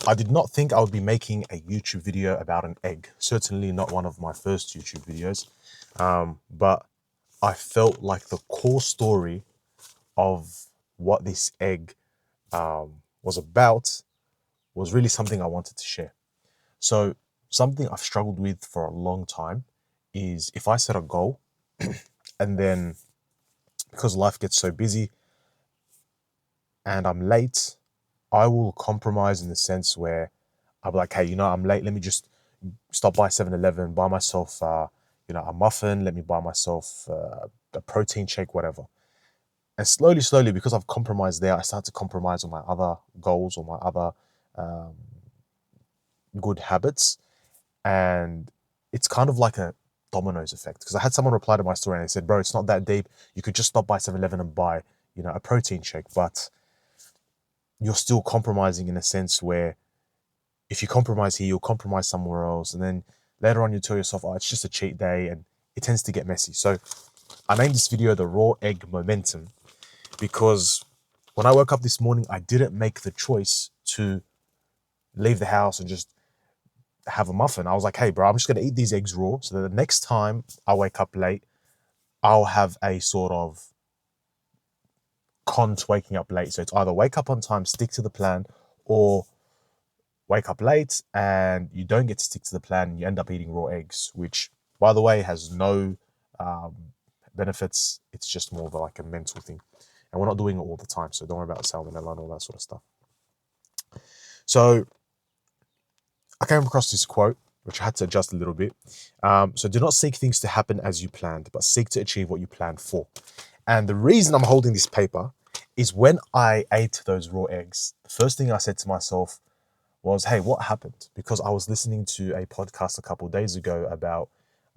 I did not think I would be making a YouTube video about an egg. Certainly not one of my first YouTube videos. But I felt like the core story of what this egg was about was really something I wanted to share. So something I've struggled with for a long time is if I set a goal and then because life gets so busy and I'm late, I will compromise in the sense where I'll be like, hey, I'm late. Let me just stop by 7-Eleven, buy myself, a muffin. Let me buy myself a protein shake, whatever. And slowly, because I've compromised there, I start to compromise on my other goals or my other good habits. And it's kind of like a dominoes effect. Because I had someone reply to my story and they said, bro, it's not that deep. You could just stop by 7-Eleven and buy, a protein shake. But you're still compromising in a sense where if you compromise here, you'll compromise somewhere else. And then later on, you tell yourself, oh, it's just a cheat day. And it tends to get messy. So I named this video the Raw Egg Momentum because when I woke up this morning, I didn't make the choice to leave the house and just have a muffin. I was like, hey, bro, I'm just going to eat these eggs raw so that the next time I wake up late, I'll have a sort of con to waking up late. So it's either wake up on time, stick to the plan, or wake up late and you don't get to stick to the plan and you end up eating raw eggs, which, by the way, has no benefits. It's just more of like a mental thing. And we're not doing it all the time, so don't worry about salmonella and all that sort of stuff. So I came across this quote, which I had to adjust a little bit. So do not seek things to happen as you planned, but seek to achieve what you planned for. And the reason I'm holding this paper is when I ate those raw eggs, the first thing I said to myself was, hey, what happened? Because I was listening to a podcast a couple of days ago about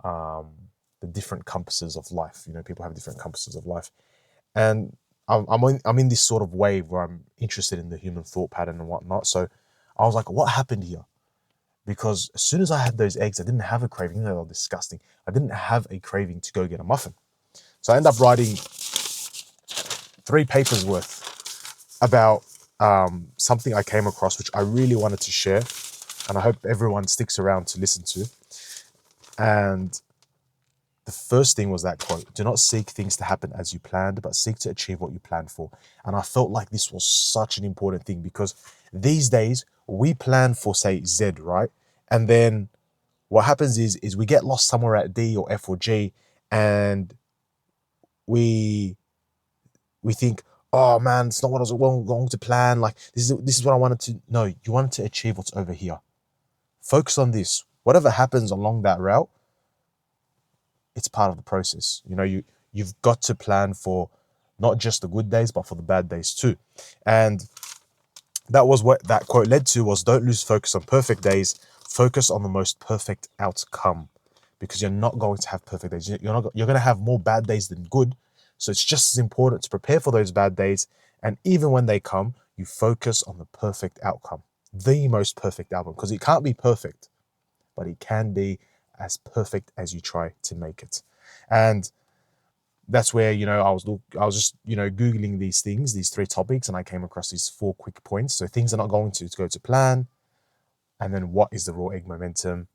the different compasses of life. People have different compasses of life. And I'm in this sort of wave where I'm interested in the human thought pattern and whatnot. So I was like, what happened here? Because as soon as I had those eggs, I didn't have a craving. They were disgusting. I didn't have a craving to go get a muffin. So I ended up writing 3 papers worth about something I came across, which I really wanted to share. And I hope everyone sticks around to listen to. And the first thing was that quote, do not seek things to happen as you planned, but seek to achieve what you planned for. And I felt like this was such an important thing because these days we plan for, say, Z, right? And then what happens is we get lost somewhere at D or F or G and we think, oh man, it's not what I was going to plan. Like this is what I wanted to. No, you wanted to achieve what's over here. Focus on this. Whatever happens along that route, it's part of the process. You've got to plan for not just the good days, but for the bad days too. And that was what that quote led to was don't lose focus on perfect days. Focus on the most perfect outcome because you're not going to have perfect days. You're going to have more bad days than good. So it's just as important to prepare for those bad days. And even when they come, you focus on the perfect outcome, the most perfect outcome, because it can't be perfect, but it can be as perfect as you try to make it. And that's where, I was just, Googling these things, these 3 topics, and I came across these 4 quick points. So things are not going to go to plan. And then what is the raw egg momentum?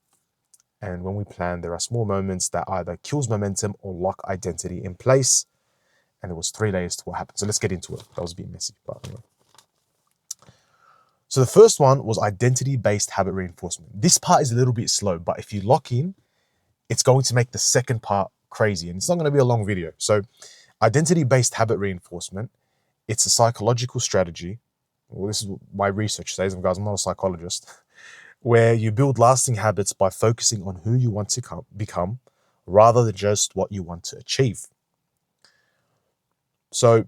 And when we plan, there are small moments that either kills momentum or lock identity in place. And there was 3 layers to what happened. So let's get into it. That was a bit messy, but anyway. So the first one was identity-based habit reinforcement. This part is a little bit slow, but if you lock in, it's going to make the second part crazy. And it's not going to be a long video. So identity-based habit reinforcement, it's a psychological strategy. Well, this is what my research says, and guys, I'm not a psychologist, where you build lasting habits by focusing on who you want to become rather than just what you want to achieve. So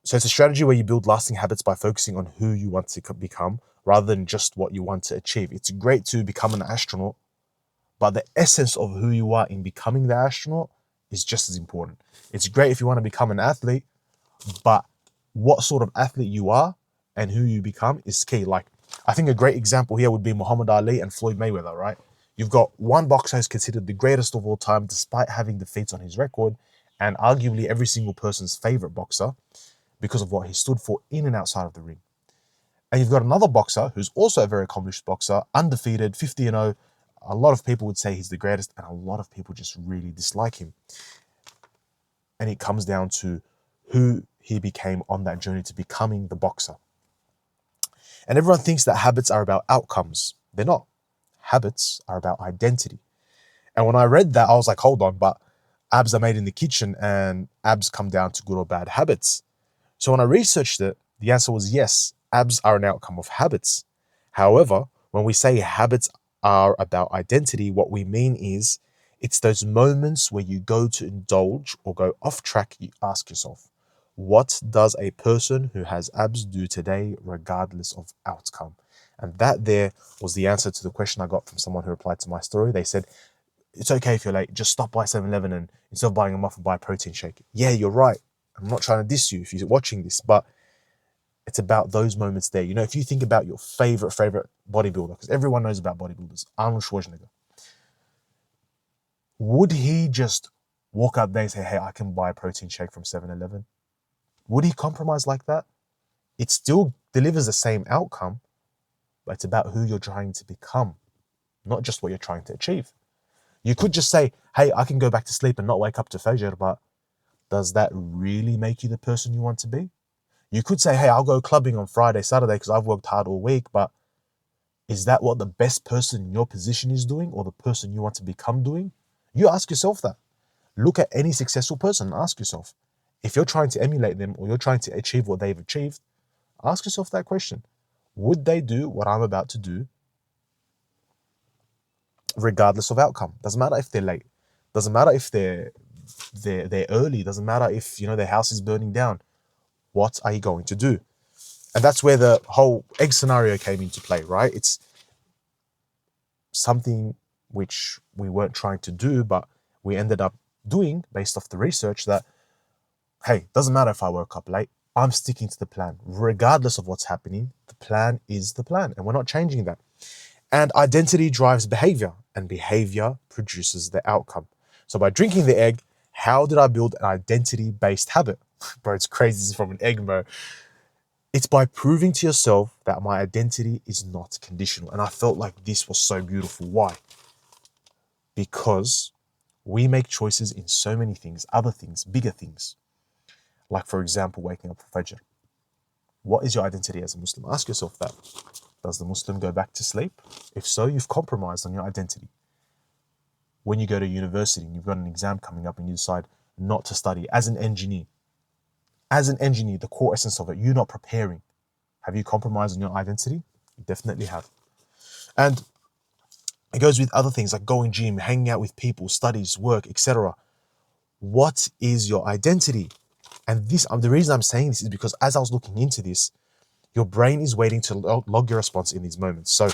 it's a strategy where you build lasting habits by focusing on who you want to become rather than just what you want to achieve. It's great to become an astronaut, but the essence of who you are in becoming the astronaut is just as important. It's great if you want to become an athlete, but what sort of athlete you are and who you become is key. Like, I think a great example here would be Muhammad Ali and Floyd Mayweather, right? You've got one boxer who's considered the greatest of all time, despite having defeats on his record, and arguably every single person's favorite boxer because of what he stood for in and outside of the ring. And you've got another boxer who's also a very accomplished boxer, undefeated, 50-0. A lot of people would say he's the greatest, and a lot of people just really dislike him. And it comes down to who he became on that journey to becoming the boxer. And everyone thinks that habits are about outcomes. They're not. Habits are about identity. And when I read that, I was like, hold on, but abs are made in the kitchen and abs come down to good or bad habits. So when I researched it, the answer was yes, abs are an outcome of habits. However, when we say habits are about identity, what we mean is it's those moments where you go to indulge or go off track. You ask yourself, what does a person who has abs do today regardless of outcome? And that there was the answer to the question I got from someone who replied to my story. They said, it's okay if you're late, just stop by 7-Eleven and instead of buying a muffin, buy a protein shake. Yeah, you're right. I'm not trying to diss you if you're watching this, but it's about those moments there. You know, if you think about your favorite bodybuilder, because everyone knows about bodybuilders, Arnold Schwarzenegger, would he just walk out there and say, hey, I can buy a protein shake from 7-Eleven? Would he compromise like that? It still delivers the same outcome, but it's about who you're trying to become, not just what you're trying to achieve. You could just say, hey, I can go back to sleep and not wake up to Fajr, but does that really make you the person you want to be? You could say, hey, I'll go clubbing on Friday, Saturday because I've worked hard all week, but is that what the best person in your position is doing or the person you want to become doing? You ask yourself that. Look at any successful person and ask yourself, if you're trying to emulate them or you're trying to achieve what they've achieved, ask yourself that question. Would they do what I'm about to do regardless of outcome? Doesn't matter if they're late. Doesn't matter if they're early. Doesn't matter if, you know, their house is burning down. What are you going to do? And that's where the whole egg scenario came into play, right? It's something which we weren't trying to do, but we ended up doing based off the research that, hey, doesn't matter if I woke up late. I'm sticking to the plan. Regardless of what's happening, the plan is the plan, and we're not changing that. And identity drives behavior, and behavior produces the outcome. So by drinking the egg, how did I build an identity-based habit? Bro, it's crazy. This is from an egg, bro. It's by proving to yourself that my identity is not conditional. And I felt like this was so beautiful. Why? Because we make choices in so many things, other things, bigger things. Like, for example, waking up for Fajr. What is your identity as a Muslim? Ask yourself that. Does the Muslim go back to sleep? If so, you've compromised on your identity. When you go to university and you've got an exam coming up and you decide not to study as an engineer, the core essence of it, you're not preparing. Have you compromised on your identity? You definitely have. And it goes with other things like going gym, hanging out with people, studies, work, etc. What is your identity? And this, the reason I'm saying this is because as I was looking into this, your brain is waiting to log your response in these moments. So,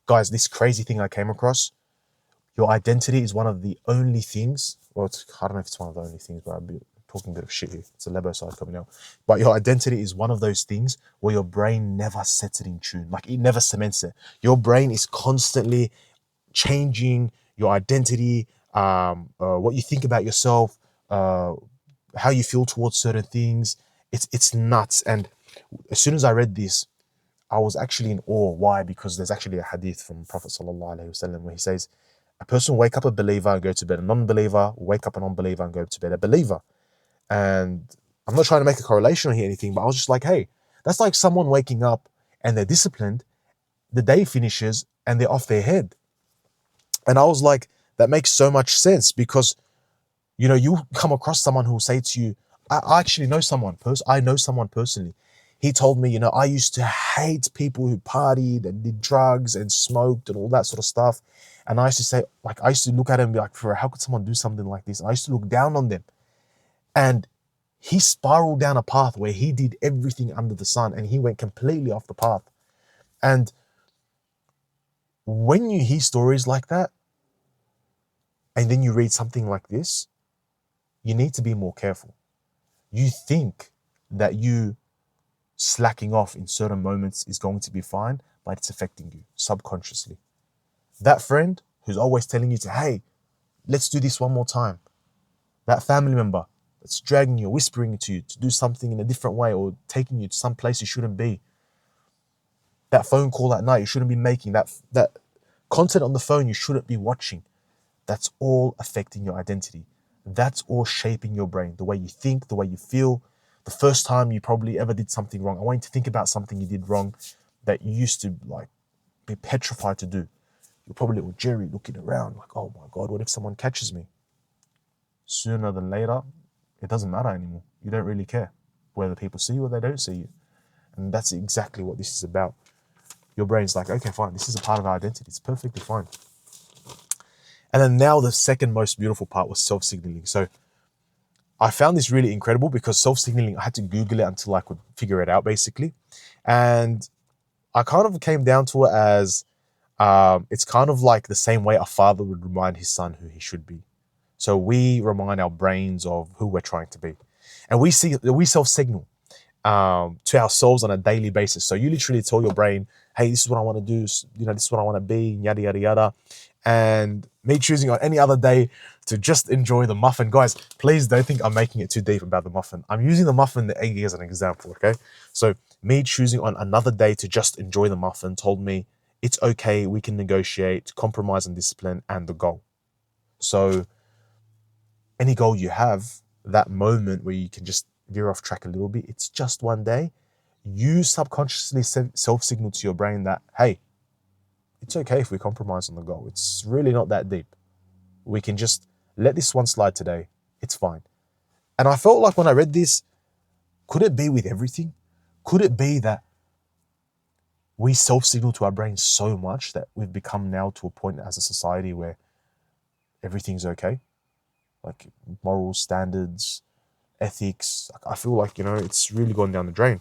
guys, this crazy thing I came across, your identity is one of the only things, well, I don't know if it's one of the only things, but I'm talking a bit of shit here. It's a Lebo side coming out. But your identity is one of those things where your brain never sets it in tune. Like, it never cements it. Your brain is constantly changing your identity, what you think about yourself, how you feel towards certain things. It's nuts. And as soon as I read this, I was actually in awe. Why? Because there's actually a hadith from Prophet Sallallahu Alaihi Wasallam where he says, a person will wake up a believer and go to bed a non-believer, will wake up a non-believer and go to bed a believer. And I'm not trying to make a correlation or anything, but I was just like, hey, that's like someone waking up and they're disciplined, the day finishes and they're off their head. And I was like, that makes so much sense because, you know, you come across someone who will say to you, I actually know someone, I know someone personally. He told me, you know, I used to hate people who partied and did drugs and smoked and all that sort of stuff. And I used to say, like, I used to look at him and be like, how could someone do something like this? And I used to look down on them. And he spiraled down a path where he did everything under the sun and he went completely off the path. And when you hear stories like that, and then you read something like this, you need to be more careful. You think that you slacking off in certain moments is going to be fine, but it's affecting you subconsciously. That friend who's always telling you to, hey, let's do this one more time. That family member that's dragging you, whispering to you to do something in a different way, or taking you to some place you shouldn't be. That phone call at night you shouldn't be making. That content on the phone you shouldn't be watching. That's all affecting your identity. That's all shaping your brain, the way you think, the way you feel. The first time you probably ever did something wrong, I want you to think about something you did wrong that you used to like be petrified to do. You're probably little Jerry looking around like, oh my God, what if someone catches me? Sooner than later, it doesn't matter anymore. You don't really care whether people see you or they don't see you. And that's exactly what this is about. Your brain's like, okay, fine, this is a part of our identity. It's perfectly fine. And then now the second most beautiful part was self-signaling. So I found this really incredible because self-signaling, I had to Google it until I could figure it out basically. And I kind of came down to it as it's kind of like the same way a father would remind his son who he should be. So we remind our brains of who we're trying to be. And we self-signal to ourselves on a daily basis. So you literally tell your brain, hey, this is what I want to do. You know, this is what I want to be, yada, yada, yada. And me choosing on any other day to just enjoy the muffin. Guys, please don't think I'm making it too deep about the muffin. I'm using the muffin, the egg as an example, okay? So me choosing on another day to just enjoy the muffin told me it's okay, we can negotiate, compromise on discipline and the goal. So any goal you have, that moment where you can just veer off track a little bit, it's just one day. You subconsciously self-signal to your brain that, hey, it's okay if we compromise on the goal. It's really not that deep. We can just let this one slide today. It's fine. And I felt like when I read this, could it be with everything? Could it be that we self-signal to our brains so much that we've become now to a point as a society where everything's okay? Like moral standards, ethics. I feel like, it's really gone down the drain.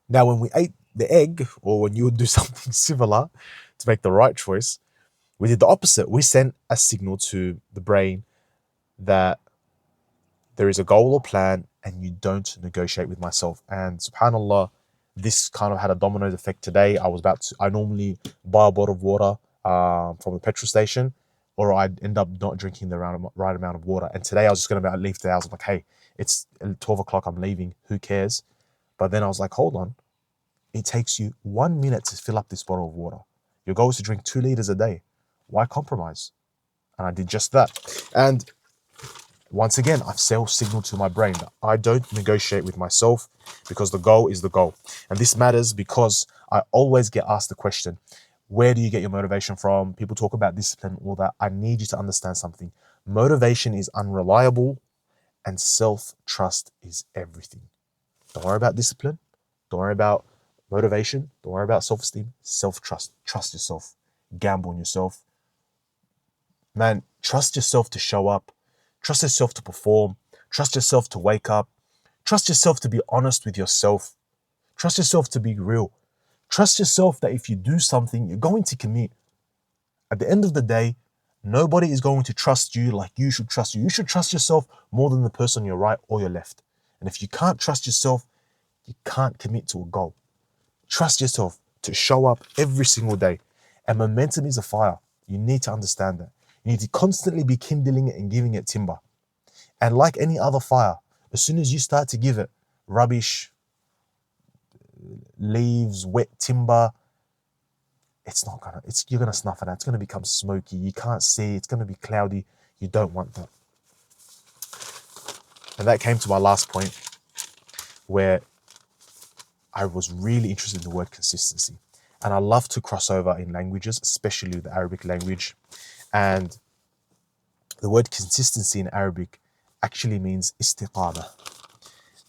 Now, when we ate the egg, or when you would do something similar to make the right choice, we did the opposite. We sent a signal to the brain that there is a goal or plan and you don't negotiate with myself. And subhanAllah, this kind of had a domino effect today. I normally buy a bottle of water from the petrol station, or I'd end up not drinking the right amount of water. And today I was just going to leave the house. I'm like, hey, it's 12 o'clock, I'm leaving, who cares? But then I was like, hold on. It takes you 1 minute to fill up this bottle of water. Your goal is to drink 2 liters a day. Why compromise? And I did just that. And once again, I've self-signaled to my brain that I don't negotiate with myself because the goal is the goal. And this matters because I always get asked the question, where do you get your motivation from? People talk about discipline, all that. I need you to understand something. Motivation is unreliable and self-trust is everything. Don't worry about discipline. Don't worry about motivation. Don't worry about self-esteem. Self-trust. Trust yourself. Gamble on yourself. Man, trust yourself to show up. Trust yourself to perform. Trust yourself to wake up. Trust yourself to be honest with yourself. Trust yourself to be real. Trust yourself that if you do something, you're going to commit. At the end of the day, nobody is going to trust you like you should trust you. You should trust yourself more than the person on your right or your left. And if you can't trust yourself, you can't commit to a goal. Trust yourself to show up every single day. And momentum is a fire. You need to understand that. You need to constantly be kindling it and giving it timber. And like any other fire, as soon as you start to give it rubbish, leaves, wet timber, you're gonna snuff it out. It's gonna become smoky. You can't see, it's gonna be cloudy. You don't want that. And that came to my last point, where I was really interested in the word consistency. And I love to cross over in languages, especially the Arabic language. And the word consistency in Arabic actually means istiqamah.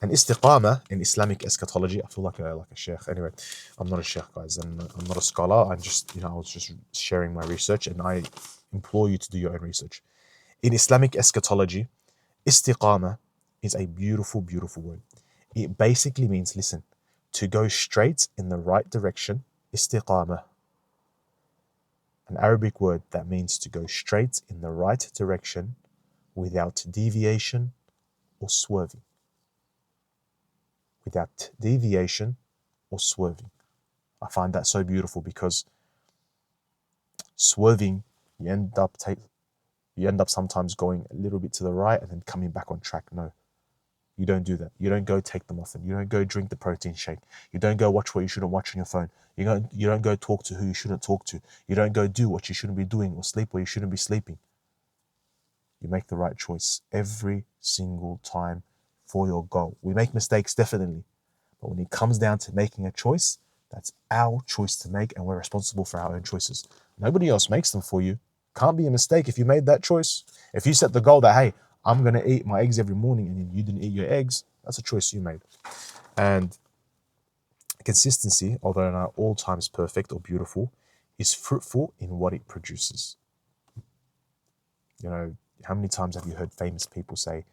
And istiqamah in Islamic eschatology, I feel like a sheikh. Anyway, I'm not a sheikh, guys, and I'm not a scholar. I was just sharing my research, and I implore you to do your own research. In Islamic eschatology, istiqamah is a beautiful, beautiful word. It basically means, listen, to go straight in the right direction, istiqamah. An Arabic word that means to go straight in the right direction without deviation or swerving. Without deviation or swerving. I find that so beautiful because swerving, you end up You end up sometimes going a little bit to the right and then coming back on track. No, you don't do that. You don't go take the muffin. You don't go drink the protein shake. You don't go watch what you shouldn't watch on your phone. You don't go talk to who you shouldn't talk to. You don't go do what you shouldn't be doing or sleep where you shouldn't be sleeping. You make the right choice every single time for your goal. We make mistakes, definitely. But when it comes down to making a choice, that's our choice to make, and we're responsible for our own choices. Nobody else makes them for you. Can't be a mistake if you made that choice. If you set the goal that, hey, I'm going to eat my eggs every morning, and then you didn't eat your eggs, that's a choice you made. And consistency, although not all times perfect or beautiful, is fruitful in what it produces. You know, how many times have you heard famous people say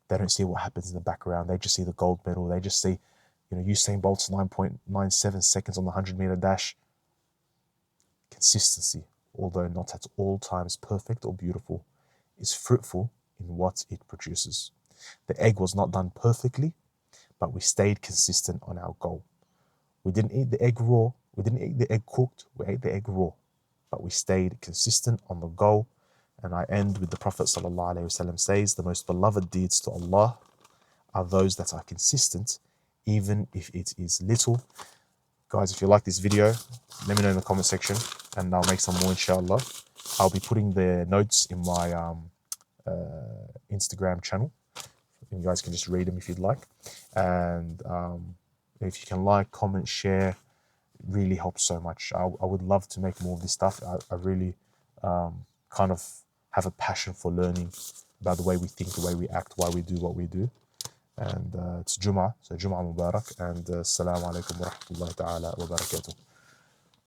they don't see what happens in the background? They just see the gold medal. They just see, Usain Bolt's 9.97 seconds on the 100-meter dash. Consistency, although not at all times perfect or beautiful, is fruitful in what it produces. The egg was not done perfectly, but we stayed consistent on our goal. We didn't eat the egg raw. We didn't eat the egg cooked. We ate the egg raw, but we stayed consistent on the goal. And I end with the Prophet ﷺ says, the most beloved deeds to Allah are those that are consistent, even if it is little. Guys, if you like this video, let me know in the comment section and I'll make some more, inshallah. I'll be putting the notes in my Instagram channel. You guys can just read them if you'd like. And if you can like, comment, share, it really helps so much. I would love to make more of this stuff. I really kind of have a passion for learning about the way we think, the way we act, why we do what we do. And it's Jum'ah, so Jum'ah Mubarak, and Assalamu alaikum wa rahmatullahi ta'ala wa barakatuh.